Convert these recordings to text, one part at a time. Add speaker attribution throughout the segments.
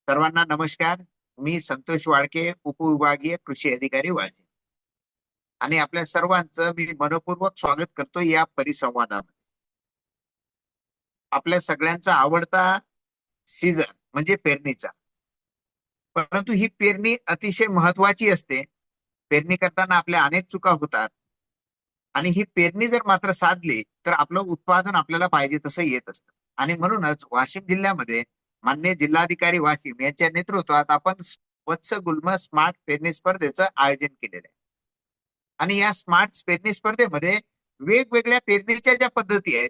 Speaker 1: सर्वांना नमस्कार. मी संतोष वाळके, उपविभागीय कृषी अधिकारी वाळके, आणि आपल्या सर्वांचं मी मनपूर्वक स्वागत करतो या परिसंवादामध्ये. आपल्या सगळ्यांचा आवडता सीझन म्हणजे पेरणीचा. परंतु ही पेरणी अतिशय महत्वाची असते. पेरणी करताना आपल्या अनेक चुका होतात, आणि ही पेरणी जर मात्र साधली तर आपलं उत्पादन आपल्याला पाहिजे तसं येत असतं. आणि म्हणूनच वाशिम जिल्ह्यामध्ये माननीय जिल्हाधिकारी वाशिम यांच्या नेतृत्वात आपण वत्स गुल्म स्मार्ट पेरणी स्पर्धेचं आयोजन केलेलं आहे. आणि या स्मार्ट पेरणी स्पर्धेमध्ये वेगवेगळ्या पेरणीच्या ज्या पद्धती आहेत,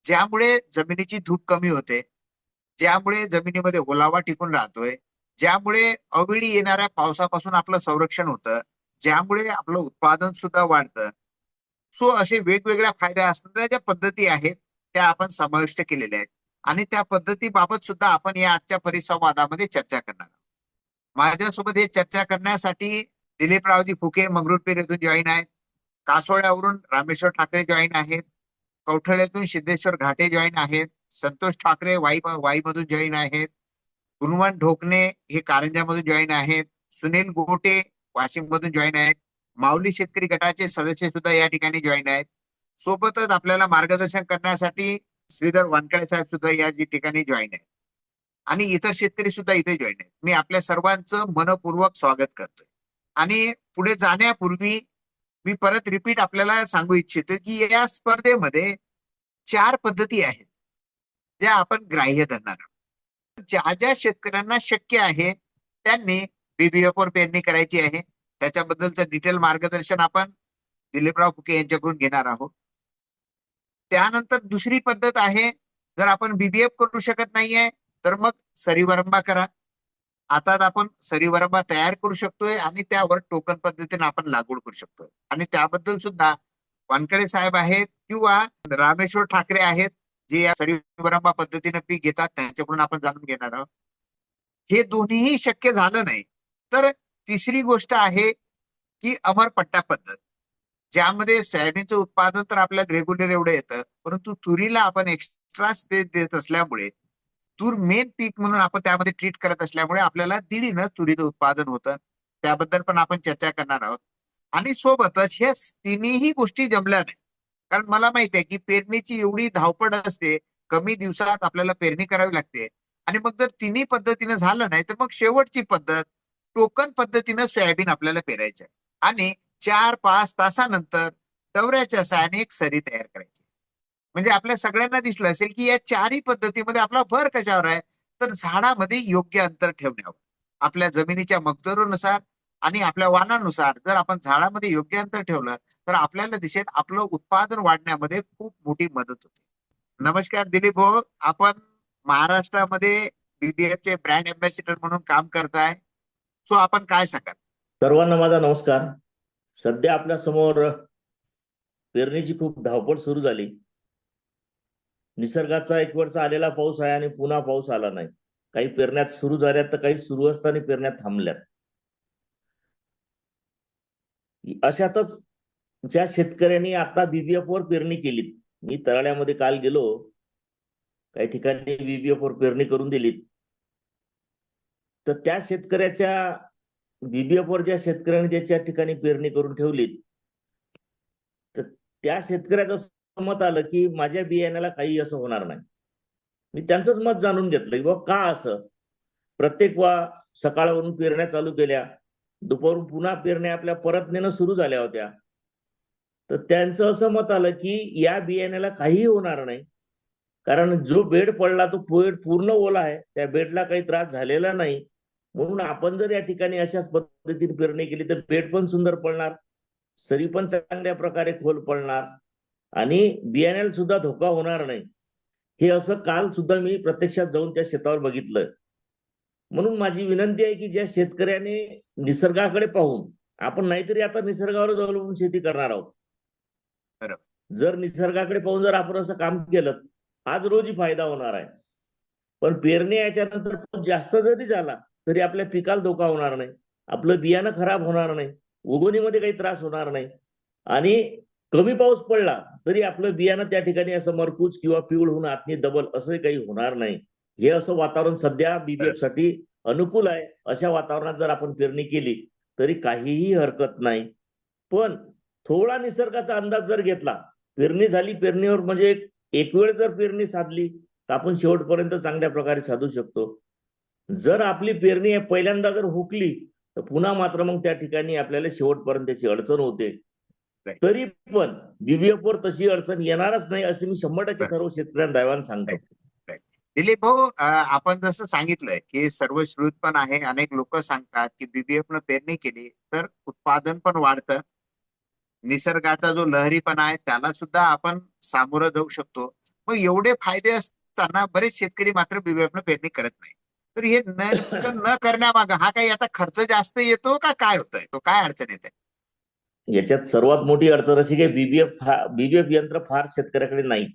Speaker 1: ज्यामुळे जमिनीची धूप कमी होते, ज्यामुळे जमिनीमध्ये ओलावा टिकून राहतोय, ज्यामुळे अवेळी येणाऱ्या पावसापासून आपलं संरक्षण होतं, ज्यामुळे आपलं उत्पादन सुद्धा वाढतं. सो असे वेगवेगळ्या फायदे असणाऱ्या ज्या पद्धती आहेत त्या आपण समाविष्ट केलेल्या आहेत, आणि त्या पद्धतीबाबत सुद्धा आपण या आजच्या परिसंवादामध्ये चर्चा करणार आहोत. माझ्यासोबत हे चर्चा करण्यासाठी दिलीपरावजी फुके मंगरुळपीर येथून जॉईन आहेत, कासोळ्यावरून रामेश्वर ठाकरे जॉईन आहेत, कौठळ्यातून सिद्धेश्वर घाटे जॉईन आहेत, संतोष ठाकरे वाईमधून जॉईन आहेत, गुणवंत ढोकणे हे कारंजामधून जॉईन आहेत, सुनील गोटे वाशिम मधून जॉईन आहेत, माऊली शेतकरी गटाचे सदस्य सुद्धा या ठिकाणी जॉईन आहेत. सोबतच आपल्याला मार्गदर्शन करण्यासाठी श्रीधर वानकडे साहेब सुद्धा या ठिकाणी जॉईन आहेत, आणि इतर शेतकरी सुद्धा इथे जॉईन आहेत. मी आपल्या सर्वांचं मनपूर्वक स्वागत करतोय. आणि पुढे जाण्यापूर्वी मी परत रिपीट आपल्याला सांगू इच्छितो की या स्पर्धेमध्ये 4 पद्धती आहेत ज्या आपण ग्राह्य धरणार आहोत. ज्या ज्या शेतकऱ्यांना शक्य आहे त्यांनी BBF वर पेरणी करायची आहे, त्याच्याबद्दलचं डिटेल मार्गदर्शन आपण दिलीपराव फुके यांच्याकडून घेणार आहोत. त्यानंतर दुसरी पद्धत आहे, जर आपण BBF करू शकत नाहीये तर मग सरीवरंबा करा. आता आपण सरीवरंबा तयार करू शकतोय आणि त्यावर टोकन पद्धतीने आपण लागवड करू शकतोय. आणि त्याबद्दल सुद्धा वानकडे साहेब आहेत किंवा रामेश्वर ठाकरे आहेत जे या सरीवरंबा पद्धतीने पीक घेतात, त्यांच्याकडून आपण जाणून घेणार आहोत. हे दोन्हीही शक्य झालं नाही तर तिसरी गोष्ट आहे की अमर पट्टा पद्धत, ज्यामध्ये सोयाबीनचं उत्पादन तर आपल्याला रेग्युलर एवढं येतं, परंतु तुरीला आपण एक्स्ट्रा स्पेस देत असल्यामुळे तूर मेन पीक म्हणून आपण त्यामध्ये ट्रीट करत असल्यामुळे आपल्याला दीडीनं तुरीचं उत्पादन होतं. त्याबद्दल पण आपण चर्चा करणार आहोत. आणि सोबतच ह्या तिन्ही गोष्टी जमल्या नाही, कारण मला माहिती आहे की पेरणीची एवढी धावपळ असते, कमी दिवसात आपल्याला पेरणी करावी लागते. आणि मग जर तिन्ही पद्धतीनं झालं नाही तर मग शेवटची पद्धत टोकन पद्धतीनं सोयाबीन आपल्याला पेरायचं आहे, आणि 4-5 तासानंतर डवऱ्याच्या सहाय्याने एक सरी तयार करायची. म्हणजे आपल्या सगळ्यांना दिसलं असेल की या 4ही पद्धतीमध्ये आपला भर कशावर आहे, तर झाडामध्ये योग्य अंतर ठेवण्यावर. आपल्या जमिनीच्या मगदुरानुसार आणि आपल्या वाणानुसार जर आपण झाडामध्ये योग्य अंतर ठेवलं तर आपल्याला दिसेल आपलं उत्पादन वाढण्यामध्ये खूप मोठी मदत होते. नमस्कार दिलीप भाऊ, आपण महाराष्ट्रामध्ये BBF चे ब्रँड अँबॅसिडर म्हणून काम करताय. सो आपण काय सांगाल?
Speaker 2: सर्वांना माझा नमस्कार. सध्या आपल्या समोर पेरणीची खूप धावपळ सुरू झाली. निसर्गाचा एक वरचा आलेला पाऊस आहे आणि पुन्हा पाऊस आला नाही. काही पेरण्यात सुरू झाल्यात तर काही सुरू असताना पेरण्यात थांबल्यात. अशातच ज्या शेतकऱ्यांनी आता BBF वर पेरणी केली, मी तराळ्यामध्ये काल गेलो, काही ठिकाणी BBF वर पेरणी करून दिलीत, तर त्या शेतकऱ्याच्या BBF वर ज्या शेतकऱ्यांनी ज्याच्या ठिकाणी पेरणी करून ठेवलीत, तर त्या शेतकऱ्याचं मत आलं की माझ्या बियाण्याला काही असं होणार नाही. मी त्यांचंच मत जाणून घेतलं की बाबा का असं. प्रत्येक सकाळवरून पेरण्या चालू केल्या, दुपारून पुन्हा पेरण्या आपल्या परत नेणं सुरू झाल्या होत्या, तर त्यांचं असं मत आलं की या बियाण्याला काहीही होणार नाही, कारण जो बेड पडला तो बेड पूर्ण ओला आहे, त्या बेडला काही त्रास झालेला नाही. म्हणून आपण जर या ठिकाणी अशाच पद्धतीने पेरणी केली तर बेड पण सुंदर पडणार, सरी पण चांगल्या प्रकारे खोल पडणार आणि बियाण्याला सुद्धा धोका होणार नाही. हे असं काल सुद्धा मी प्रत्यक्षात जाऊन त्या शेतावर बघितलं. म्हणून माझी विनंती आहे की ज्या शेतकऱ्याने निसर्गाकडे पाहून, आपण नाहीतरी आता निसर्गावरच अवलंबून शेती करणार आहोत, जर निसर्गाकडे पाहून जर आपण असं काम केलं आज रोजी फायदा होणार आहे. पण पेरणी याच्यानंतर पाऊस जास्त जरी झाला तरी आपल्या पिकाला धोका होणार नाही, आपलं बियाणं खराब होणार नाही, उगवणीमध्ये काही त्रास होणार नाही, आणि कमी पाऊस पडला तरी आपलं बियाणं त्या ठिकाणी असं मरकूज किंवा पिवळ होऊन आतनी दबल असं काही होणार नाही. हे असं वातावरण सध्या BBF साठी अनुकूल आहे अशा वातावरणात जर आपण पेरणी केली तरी काहीही हरकत नाही. पण थोडा निसर्गाचा अंदाज जर घेतला, पेरणी झाली, पेरणीवर म्हणजे एक वेळ जर पेरणी साधली तर आपण शेवटपर्यंत चांगल्या प्रकारे साधू शकतो. जर आपली पेरणी पहिल्यांदा जर हुकली तर पुन्हा मात्र मग त्या ठिकाणी आपल्याला शेवटपर्यंत त्याची अडचण होते.
Speaker 1: Right.
Speaker 2: तरी पण BVF वर तशी अडचण येणारच नाही असे मी 100% सर्व शेतकऱ्यांना दैवान सांगतो.
Speaker 1: दिलीप भाऊ, आपण जसं सांगितलंय की सर्व श्रुत पण आहे, अनेक लोक सांगतात की बीबीएफ न पेरणी केली तर उत्पादन पण वाढतं, निसर्गाचा जो लहरीपणा आहे त्याला सुद्धा आपण सामोरं जाऊ शकतो. मग एवढे फायदे असताना बरेच शेतकरी मात्र बीबीएफ न पेरणी करत नाही. तर हे न करण्यामागं हा काही याचा खर्च जास्त येतो का काय होतंय, तो काय अडचण येते?
Speaker 2: याच्यात सर्वात मोठी अडचण अशी की बीबीएफ यंत्र फार शेतकऱ्याकडे नाही.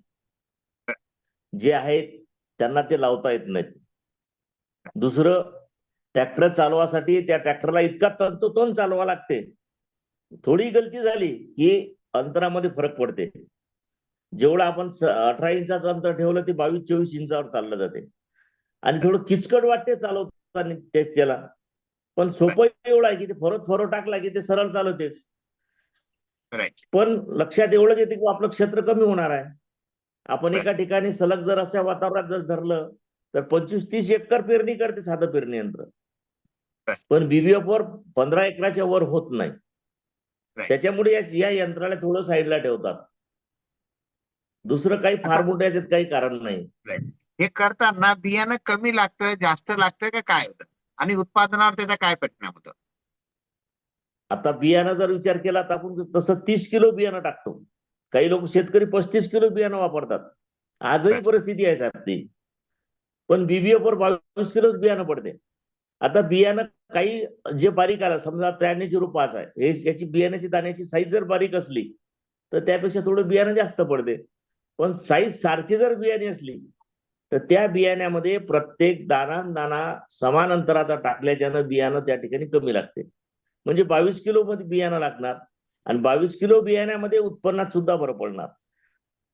Speaker 2: जे आहेत त्यांना ते लावता येत नाहीत. दुसरं, ट्रॅक्टर चालवासाठी त्या ट्रॅक्टरला इतका तंतोतंत चालवा लागते, थोडी गलती झाली की अंतरामध्ये फरक पडते. जेवढं आपण 18 इंचाचं अंतर ठेवलं ते 22-24 इंचावर चाललं जाते आणि थोडं किचकट वाटते चालवताना त्याला. पण सोपं एवढं आहे की ते फरो टाकला की ते सरळ चालवतेच. पण लक्षात एवढंच येते की आपलं क्षेत्र कमी होणार आहे. आपण एका ठिकाणी सलग जर अशा वातावरणात जर धरलं तर 25-30 एकर पेरणी करते साधं पेरणी यंत्र. पण बीबीएफ वर 15 एकराच्या वर होत नाही. त्याच्यामुळे या यंत्राला थोडं साईडला ठेवतात. दुसरं काही फार मोठं याच्यात काही कारण नाही.
Speaker 1: हे करताना बियाणं कमी लागतं, जास्त लागतं का काय होतं, आणि उत्पादनावर त्याचा काय परिणाम होतो?
Speaker 2: आता बियाणं जर विचार केला तर आपण तसं 30 किलो बियाणं टाकतो. काही लोक शेतकरी 35 किलो बियाणं वापरतात. आजही परिस्थिती आहे साहेब ती. पण बीबीएफ वर 22 किलोच बियाणं पडते. आता बियाणं काही जे बारीक आलं, समजा 9305 आहे, याची बियाण्याची दाण्याची साईज जर बारीक असली तर त्यापेक्षा थोडं बियाणं जास्त पडते. पण साईज सारखी जर बियाणे असली तर त्या बियाण्यामध्ये प्रत्येक दाना समान अंतराचा टाकल्याच्यानं बियाणं त्या ठिकाणी कमी लागते. म्हणजे 22 किलो मध्ये बियाणं लागणार आणि 22 किलो बियाण्यामध्ये उत्पन्नात सुद्धा फरक पडणार.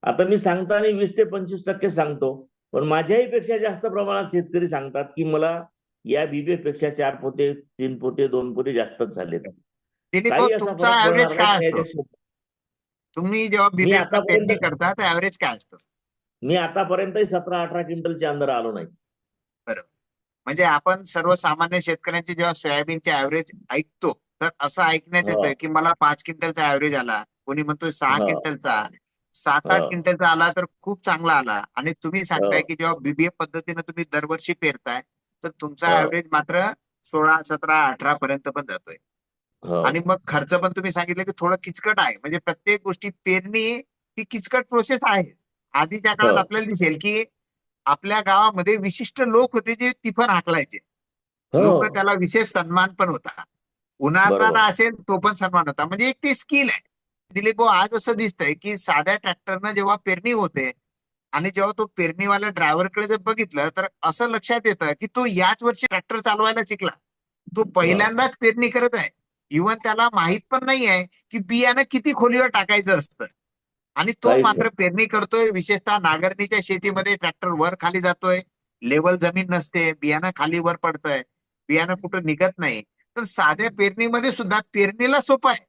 Speaker 2: आता मी सांगताना 20 ते 25% सांगतो, पण माझ्याही पेक्षा जास्त प्रमाणात शेतकरी सांगतात की मला या बीबीएफ पेक्षा 4 पोते, 3 पोते, 2 पोते जास्तच झालेत.
Speaker 1: दिलीप भाऊ,
Speaker 2: काही असा
Speaker 1: तुमचा
Speaker 2: फरक
Speaker 1: ऍव्हरेज
Speaker 2: पडणार
Speaker 1: काय
Speaker 2: नाही.
Speaker 1: असतो? तुम्ही जेव्हा
Speaker 2: मी
Speaker 1: बीबीएफ न पेरणी
Speaker 2: आतापर्यंत
Speaker 1: करता तर ऍव्हरेज काय असतो?
Speaker 2: मी आतापर्यंतही 17-18 क्विंटलच्या अंदर आलो नाही.
Speaker 1: बरोबर. म्हणजे आपण सर्वसामान्य शेतकऱ्यांचे जेव्हा सोयाबीनचे ऍव्हरेज ऐकतो तर असं ऐकण्यात
Speaker 2: हो,
Speaker 1: येतं की मला 5 क्विंटलचा ऍव्हरेज आला, कोणी म्हणतो 6
Speaker 2: हो,
Speaker 1: क्विंटलचा, 7-8
Speaker 2: हो,
Speaker 1: क्विंटलचा आला तर खूप चांगला आला. आणि तुम्ही
Speaker 2: हो,
Speaker 1: सांगताय की जेव्हा बीबीएफ पद्धतीने तुम्ही दरवर्षी पेरताय तर तुमचा
Speaker 2: हो,
Speaker 1: ऍव्हरेज मात्र 16, 17, 18 पर्यंत पण जातोय.
Speaker 2: हो,
Speaker 1: आणि मग खर्च पण तुम्ही सांगितलं की थोडं किचकट आहे, म्हणजे प्रत्येक गोष्टी पेरणी ही किचकट प्रोसेस आहे. आधीच्या
Speaker 2: हो,
Speaker 1: काळात आपल्याला दिसेल की आपल्या गावामध्ये विशिष्ट लोक होते जे तिफन हाकलायचे.
Speaker 2: हो,
Speaker 1: लोक त्याला विशेष सन्मान पण होता.
Speaker 2: बरोबर.
Speaker 1: उन्हाळा असेल तो पण सन्मान होता. म्हणजे एक ते स्किल आहे. दिलीप भाऊ, आज असं दिसतंय की साध्या ट्रॅक्टरनं जेव्हा पेरणी होते आणि जेव्हा तो पेरणीवाल्या ड्रायव्हरकडे जर बघितलं तर असं लक्षात येतं की तो याच वर्षी ट्रॅक्टर चालवायला शिकला. तो पहिल्यांदाच पेरणी करत आहे. इव्हन त्याला माहित पण नाही आहे की बियाणं किती खोलीवर टाकायचं असतं. आणि तो
Speaker 2: काहीच
Speaker 1: मात्र
Speaker 2: नाही.
Speaker 1: पेरणी करतोय. विशेषतः नांगरणीच्या शेतीमध्ये ट्रॅक्टर वर खाली जातोय, लेवल जमीन नसते, बियाणं खाली वर पडतंय, बियाणं कुठं निघत नाही. तर साध्या पेरणीमध्ये सुद्धा पेरणीला सोपं आहे,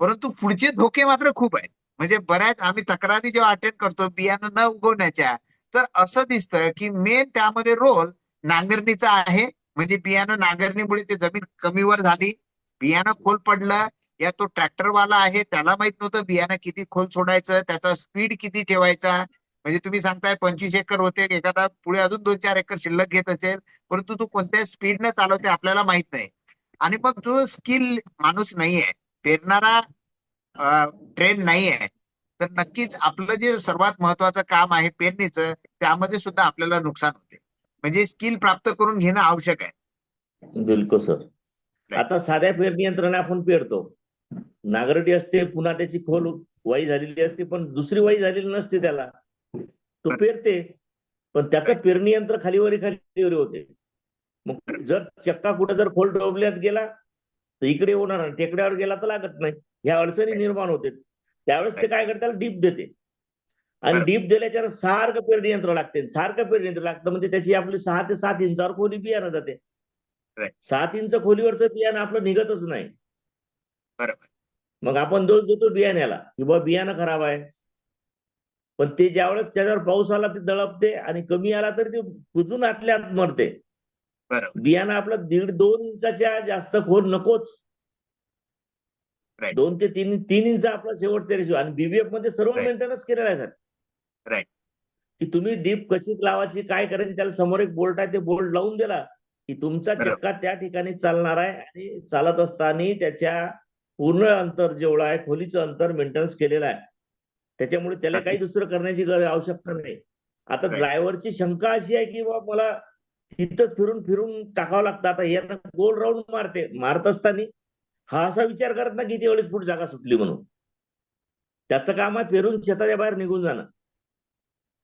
Speaker 1: परंतु पुढचे धोके मात्र खूप आहेत. म्हणजे बऱ्याच आम्ही तक्रारी जेव्हा अटेंड करतो बियाणं न उगवण्याच्या, तर असं दिसतं की मेन त्यामध्ये रोल नांगरणीचा आहे. म्हणजे बियाणं नांगरणीमुळे ते जमीन कमीवर झाली, बियाणं खोल पडलं. या तो ट्रॅक्टरवाला आहे त्याला माहित नव्हतं बियाणं किती खोल सोडायचं, त्याचा स्पीड किती ठेवायचा. म्हणजे तुम्ही सांगताय 25 एकर होते, एखादा पुढे अजून 2-4 एकर शिल्लक घेत असेल, परंतु तो कोणत्या स्पीडने चालवते आपल्याला माहित नाही. आणि मग जो स्किल माणूस नाहीये, पेरणारा ट्रेन नाहीये, तर नक्कीच आपलं जे सर्वात महत्वाचं काम आहे पेरणीचं, त्यामध्ये सुद्धा आपल्याला नुकसान होते. म्हणजे स्किल प्राप्त करून घेणं आवश्यक आहे.
Speaker 2: बिलकुल सर.
Speaker 1: Right.
Speaker 2: आता साध्या पेरणी यंत्राने आपण पेरतो, नांगरटी असते, पुन्हा त्याची खोल वाई झालेली असते, पण दुसरी वाई झालेली नसते त्याला, तो पेरते. पण त्याचं पेरणी यंत्र खालीवरी खालीवरी होते. मग जर चक्का कुठे जर खोल डोबल्यात गेला तर इकडे होणार, टेकड्यावर गेला तर लागत नाही. ह्या अडचणी निर्माण होते. त्यावेळेस ते काय करतात, डीप देते. आणि
Speaker 1: बरोबर.
Speaker 2: डीप दिल्याच्या सारखं पेरणी यंत्र लागते. सारखं पेरणी यंत्र लागतं म्हणजे त्याची आपली 6 ते 7 इंचावर खोली बियाणं जाते.
Speaker 1: Right.
Speaker 2: 7 इंच खोलीवरचं बियाणं आपलं निघतच नाही.
Speaker 1: बरोबर.
Speaker 2: मग आपण दोष देतो बियाण्याला की बाबा बियाणं खराब आहे. पण ते ज्यावेळेस त्याच्यावर पाऊस आला ते दळपते आणि कमी आला तर ते कुजून आतल्या आत मरते.
Speaker 1: बरोबर.
Speaker 2: बियाणं आपलं 1.5-2 इंचाच्या जास्त खोल नकोच.
Speaker 1: Right.
Speaker 2: 2 ते 3 इंच आपला शेवटचा रेशो. आणि बीबीएफ मध्ये सर्व
Speaker 1: Right.
Speaker 2: मेंटेनन्स केलेला आहे सर.
Speaker 1: राईट.
Speaker 2: की तुम्ही डीप कशी लावायची, काय करायची, त्याला समोर एक बोल्ट आहे, ते बोल्ट लावून दिला की तुमचा
Speaker 1: बरोबर.
Speaker 2: चक्का त्या ठिकाणी चालणार आहे. आणि चालत असताना त्याच्या पूर्ण अंतर जेवढं आहे, खोलीचं अंतर मेंटेनन्स केलेलं आहे. त्याच्यामुळे त्याला काही दुसरं करण्याची आवश्यकता नाही. आता
Speaker 1: Right.
Speaker 2: ड्रायव्हरची शंका अशी आहे की बाबा मला तिथंच फिरून फिरून टाकावं लागतं. आता यानं गोल राऊंड मारत असताना हा असा विचार करत ना किती वेळेस फूट जागा सुटली म्हणून. त्याचं काम आहे फिरून शेताच्या बाहेर निघून जाणं.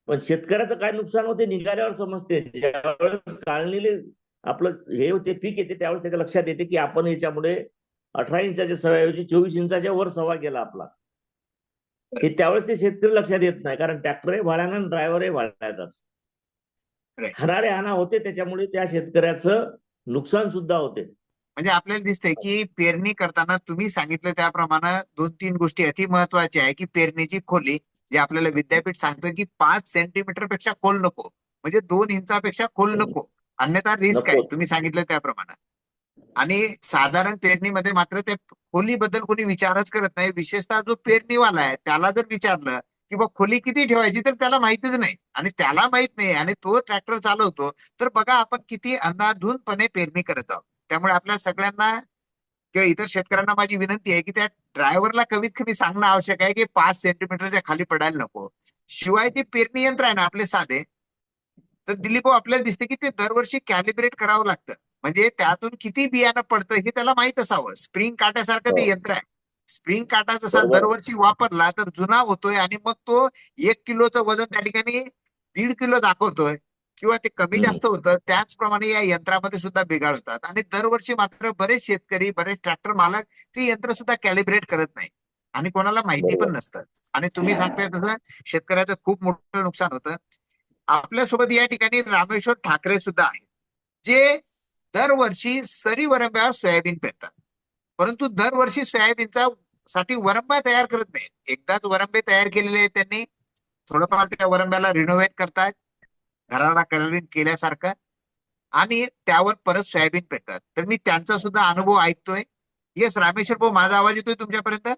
Speaker 2: पण शेतकऱ्याचं काय नुकसान होते निघाल्यावर समजते. ज्यावेळेस काढलेले आपलं हे होते पीक येते त्यावेळेस त्याच्या लक्षात येते की आपण याच्यामुळे 18 इंचाच्या सव्याऐवजी 24 इंचाच्या वर सव्वा गेला आपला. हे त्यावेळेस ते शेतकरी लक्षात येत नाही, कारण ट्रॅक्टरही भाड्यानं आणि ड्रायव्हरही भाड्याचाच.
Speaker 1: Right.
Speaker 2: हाणारे हाना होते, त्याच्यामुळे त्या शेतकऱ्याचं नुकसान सुद्धा होते.
Speaker 1: म्हणजे आपल्याला दिसतंय की पेरणी करताना तुम्ही सांगितलं त्याप्रमाणे 2-3 गोष्टी अति महत्वाच्या आहे की पेरणीची खोली, जे आपल्याला विद्यापीठ सांगतं की 5 सेंटीमीटर पेक्षा खोल नको, म्हणजे 2 इंचापेक्षा खोल नको, अन्यथा रिस्क आहे
Speaker 2: नको.
Speaker 1: तुम्ही सांगितलं त्याप्रमाणे. आणि साधारण पेरणीमध्ये मात्र त्या खोलीबद्दल कोणी विचारच करत नाही. विशेषतः जो पेरणीवाला आहे त्याला जर विचारलं की बा खोली किती ठेवायची तर त्याला माहितीच नाही, आणि त्याला माहित नाही आणि तो ट्रॅक्टर चालवतो, तर बघा आपण किती अंधाधुंदपणे पेरणी करत आहोत. त्यामुळे आपल्या सगळ्यांना किंवा इतर शेतकऱ्यांना माझी विनंती आहे की त्या ड्रायव्हरला कमीत कमी सांगणं आवश्यक आहे की 5 सेंटीमीटरच्या खाली पडायला नको. शिवाय ते पेरणी यंत्र आहे ना आपले साधे, तर दिलीप भाऊ आपल्याला दिसते की ते दरवर्षी कॅलिब्रेट करावं लागतं. म्हणजे त्यातून किती बियाणं पडतं हे त्याला माहित असावं. स्प्रिंग काट्यासारखं ते यंत्र आहे. स्प्रिंग काटा जसा
Speaker 2: बरोबर.
Speaker 1: दरवर्षी वापरला तर जुना होतोय आणि मग तो 1 किलोचं वजन त्या ठिकाणी 1.5 किलो दाखवतोय किंवा ते कमी जास्त होतं. त्याचप्रमाणे या यंत्रामध्ये सुद्धा बिघाड होतात आणि दरवर्षी मात्र बरेच शेतकरी, बरेच ट्रॅक्टर मालक ते यंत्र सुद्धा कॅलिब्रेट करत नाही आणि कोणाला माहिती पण
Speaker 2: बरोबर.
Speaker 1: नसतं. आणि तुम्ही सांगताय तसं शेतकऱ्याचं खूप मोठं नुकसान होतं. आपल्यासोबत या ठिकाणी रामेश्वर ठाकरे सुद्धा आहेत, जे दरवर्षी सरी वरंब्यावर सोयाबीन पेरतात, परंतु दरवर्षी सोयाबीनचा साठी वरंब्या तयार करत नाहीत. एकदाच वरंबे तयार केलेले आहेत त्यांनी, थोडंफार त्या वरंब्याला रिनोव्हेट करतात, घराला कलरिंग केल्यासारखं, आणि त्यावर परत सोयाबीन पेरतात. तर मी त्यांचा सुद्धा अनुभव ऐकतोय. येस रामेश्वर भाऊ, माझा आवाज येतोय तुमच्यापर्यंत?